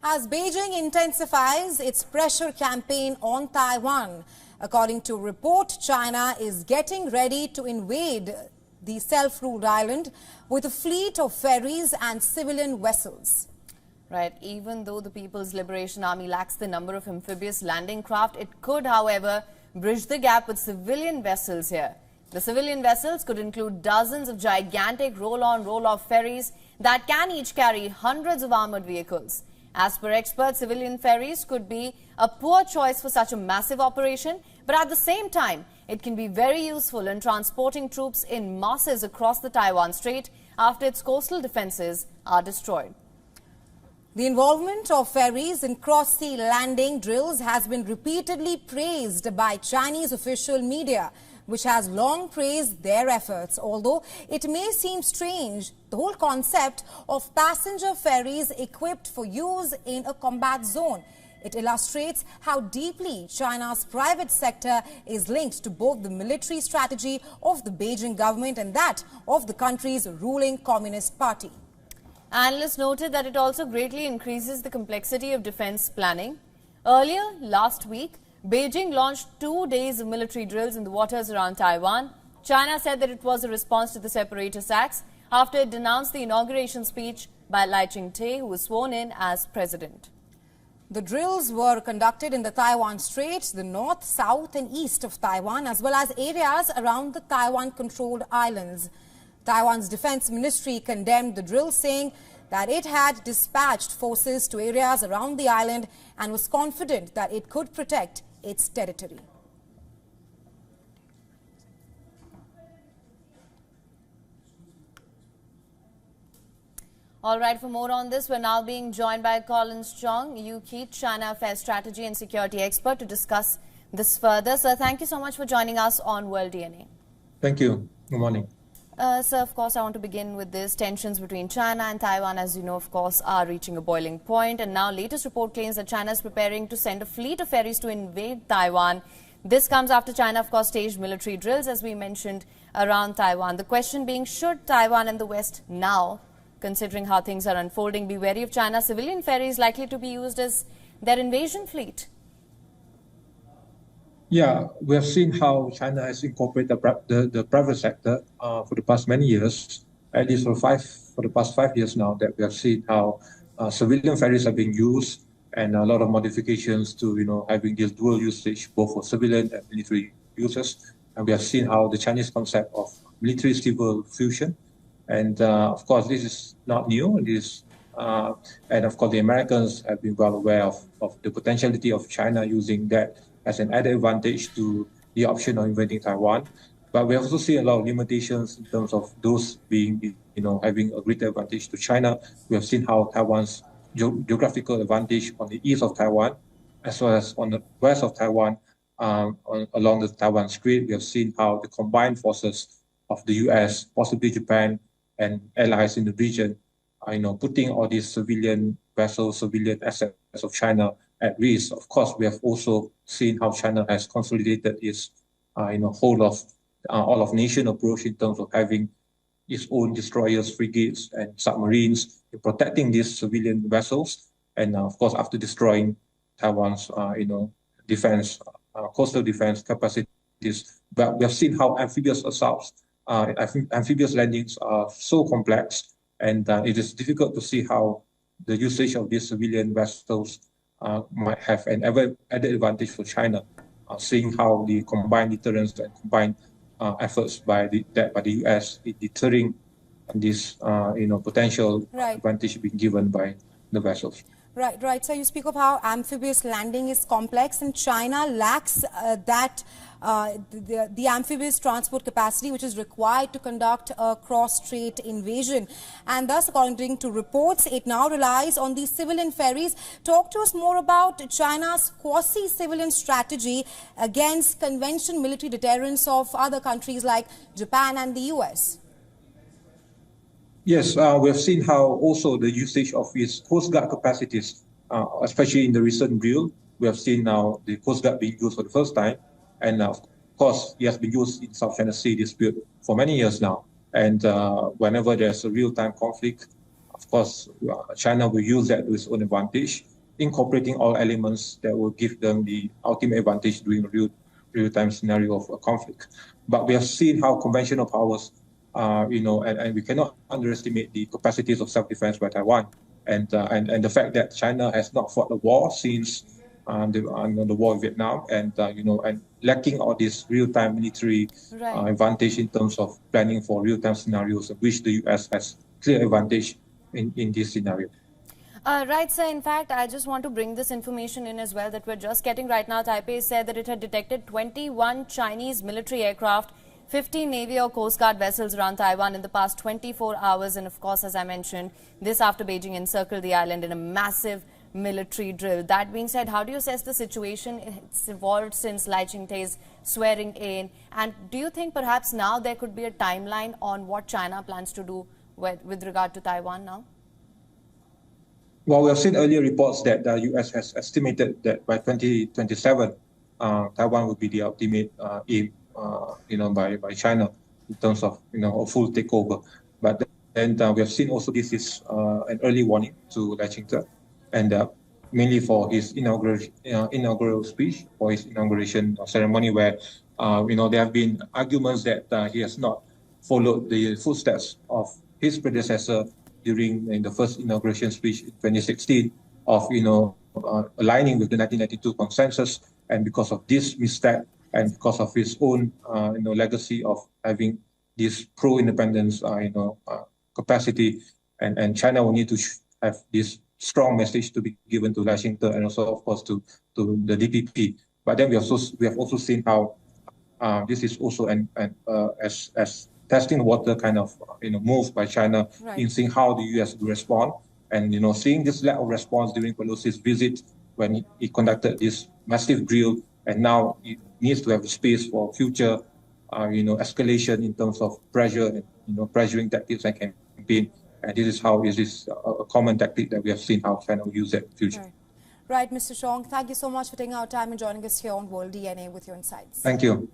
As Beijing intensifies its pressure campaign on Taiwan, according to a report, China is getting ready to invade the self-ruled island with a fleet of ferries and civilian vessels. Right. Even though the People's Liberation Army lacks the number of amphibious landing craft, it could, however, bridge the gap with civilian vessels here. The civilian vessels could include dozens of gigantic roll-on, roll-off ferries that can each carry hundreds of armored vehicles. As per experts, civilian ferries could be a poor choice for such a massive operation, but at the same time, it can be very useful in transporting troops in masses across the Taiwan Strait after its coastal defenses are destroyed. The involvement of ferries in cross-sea landing drills has been repeatedly praised by Chinese official media, which has long praised their efforts. Although it may seem strange, the whole concept of passenger ferries equipped for use in a combat zone. It illustrates how deeply China's private sector is linked to both the military strategy of the Beijing government and that of the country's ruling Communist Party. Analysts noted that it also greatly increases the complexity of defense planning. Earlier last week, Beijing launched 2 days of military drills in the waters around Taiwan. China said that it was a response to the separatist acts after it denounced the inauguration speech by Lai Ching-te, who was sworn in as president. The drills were conducted in the Taiwan Strait, the north, south and east of Taiwan, as well as areas around the Taiwan-controlled islands. Taiwan's defense ministry condemned the drills, saying that it had dispatched forces to areas around the island and was confident that it could protect its territory. All right, for more on this, we're now being joined by Collins Chong, UK China Affairs Strategy and Security Expert, to discuss this further. Sir, thank you so much for joining us on World DNA. Thank you. Good morning. Sir, of course, I want to begin with this. Tensions between China and Taiwan, as you know, of course, are reaching a boiling point. And now latest report claims that China is preparing to send a fleet of ferries to invade Taiwan. This comes after China, of course, staged military drills, as we mentioned, around Taiwan. The question being, should Taiwan and the West now, considering how things are unfolding, be wary of China's civilian ferries likely to be used as their invasion fleet? Yeah, we have seen how China has incorporated the private sector for the past many years, at least for the past 5 years now, that we have seen how civilian ferries are being used and a lot of modifications to, having this dual usage, both for civilian and military users. And we have seen how the Chinese concept of military-civil fusion. And of course, this is not new. And of course, the Americans have been well aware of the potentiality of China using that as an added advantage to the option of invading Taiwan. But we also see a lot of limitations in terms of those being, having a greater advantage to China. We have seen how Taiwan's geographical advantage on the east of Taiwan, as well as on the west of Taiwan, along the Taiwan Strait. We have seen how the combined forces of the US, possibly Japan, and allies in the region are, putting all these civilian vessels, civilian assets of China at risk. Of course, we have also seen how China has consolidated its, whole of all of nation approach in terms of having its own destroyers, frigates, and submarines in protecting these civilian vessels. And of course, after destroying Taiwan's, defense, coastal defense capacities, but we have seen how amphibious assaults, amphibious landings are so complex, and it is difficult to see how the usage of these civilian vessels might have an added advantage for China, seeing how the combined deterrence and combined efforts by the US in deterring this, potential advantage being given by the vessels. Right. So you speak of how amphibious landing is complex, and China lacks the amphibious transport capacity which is required to conduct a cross-strait invasion. And thus, according to reports, it now relies on these civilian ferries. Talk to us more about China's quasi-civilian strategy against conventional military deterrence of other countries like Japan and the US. Yes, we have seen how also the usage of its Coast Guard capacities, especially in the recent drill, we have seen now the Coast Guard being used for the first time. And of course, it has been used in South China Sea dispute for many years now. And whenever there's a real-time conflict, of course, China will use that to its own advantage. incorporating all elements that will give them the ultimate advantage during a real-time scenario of a conflict. But we have seen how conventional powers, and we cannot underestimate the capacities of self-defense by Taiwan, and the fact that China has not fought a war since the war in Vietnam, and lacking all this real-time military advantage in terms of planning for real-time scenarios, which the US has clear advantage in this scenario. Right, sir. In fact, I just want to bring this information in as well that we're just getting right now. Taipei said that it had detected 21 Chinese military aircraft, 15 Navy or Coast Guard vessels around Taiwan in the past 24 hours. And of course, as I mentioned, this after Beijing encircled the island in a massive military drill. That being said, how do you assess the situation? It's evolved since Lai Ching-te's swearing in. And do you think perhaps now there could be a timeline on what China plans to do with regard to Taiwan now? Well, we have seen earlier reports that the U.S. has estimated that by 2027, Taiwan will be the ultimate aim, by China in terms of, a full takeover. But then we have seen also this is an early warning to Lai Ching-te, and mainly for his inaugural speech or his inauguration ceremony, where there have been arguments that he has not followed the footsteps of his predecessor during the first inauguration speech in 2016 of aligning with the 1992 consensus, and because of this misstep and because of his own legacy of having this pro-independence capacity, and China will need to have this strong message to be given to Lai Ching-te and also of course to the DPP. But then we have also seen how this is also as testing water kind of move by China in seeing how the US will respond, and seeing this lack of response during Pelosi's visit when he conducted this massive drill, and now it needs to have space for future escalation in terms of pressure and pressuring tactics and campaign. And this is how it is a common tactic that we have seen how China will use it in the future. Right, Mr. Chong, thank you so much for taking our time and joining us here on World DNA with your insights. Thank you.